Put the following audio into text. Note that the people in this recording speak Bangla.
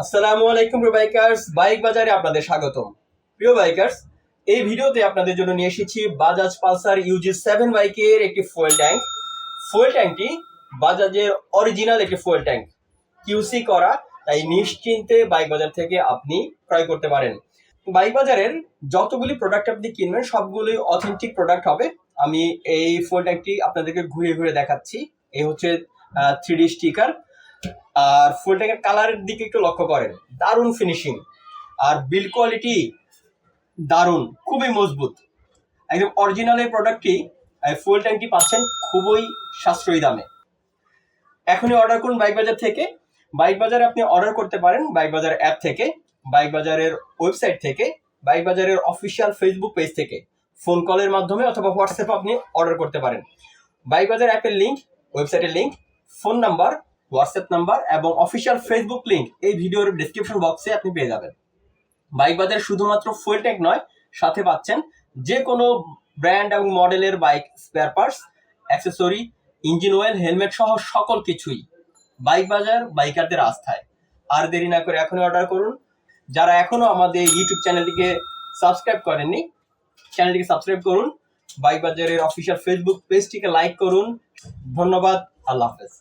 আসসালামু আলাইকুম প্রিয় বাইকার্স, বাইক বাজারে আপনাদের স্বাগতম। প্রিয় বাইকার্স, এই ভিডিওতে আপনাদের জন্য নিয়ে এসেছি বাজাজ পালসার UG7 বাইকের একটি ফুয়েল ট্যাঙ্ক। ফুয়েল ট্যাঙ্কটি বাজাজের অরিজিনাল একটি ফুয়েল ট্যাঙ্ক, কিউসি করা, তাই নিশ্চিন্তে বাইক বাজার থেকে আপনি ক্রয় করতে পারেন। বাইক বাজারের যতগুলি প্রোডাক্ট আপনি কিনবেন সবগুলোই অথেন্টিক প্রোডাক্ট হবে। আমি এই ফুয়েল ট্যাঙ্কটি আপনাদেরকে ঘুরে ঘুরে দেখাচ্ছি। এই হচ্ছে 3D স্টিকার। আর ফুল ট্যাঙ্কের কালারের দিকে একটু লক্ষ্য করেন, দারুণ ফিনিশিং আর বিল্ড কোয়ালিটি দারুণ, খুবই মজবুত, একদম অরিজিনাল এই প্রোডাক্টটি। ফুল ট্যাঙ্কটি পাচ্ছেন খুবই সাশ্রয়ী দামে। এখনই অর্ডার করুন বাইক বাজার থেকে। বাইক বাজারে আপনি অর্ডার করতে পারেন বাইক বাজার অ্যাপ থেকে, বাইক বাজারের ওয়েবসাইট থেকে, বাইক বাজারের অফিসিয়াল ফেসবুক পেজ থেকে, ফোন কলের মাধ্যমে অথবা হোয়াটসঅ্যাপে আপনি অর্ডার করতে পারেন। বাইক বাজার অ্যাপের লিঙ্ক, ওয়েবসাইটের link, phone number, WhatsApp number এবং অফিসিয়াল ফেসবুক লিঙ্ক এই ভিডিওর ডিসক্রিপশন বক্সে আপনি পেয়ে যাবেন। বাইক বাজার শুধুমাত্র ফুয়েল ট্যাঙ্ক নয়, সাথে পাচ্ছেন যে কোনো ব্র্যান্ড এবং মডেলের bike spare parts, accessory, engine oil, helmet সহ সকল কিছুই। বাইক বাজার বাইকারদের আস্থায়। আর দেরি না করে এখনই অর্ডার করুন। যারা এখনো আমাদের ইউটিউব চ্যানেলটিকে সাবস্ক্রাইব করেননি, চ্যানেলটিকে সাবস্ক্রাইব করুন। বাইক বাজারের অফিসিয়াল ফেসবুক পেজটিকে লাইক করুন। ধন্যবাদ, আল্লাহ হাফেজ।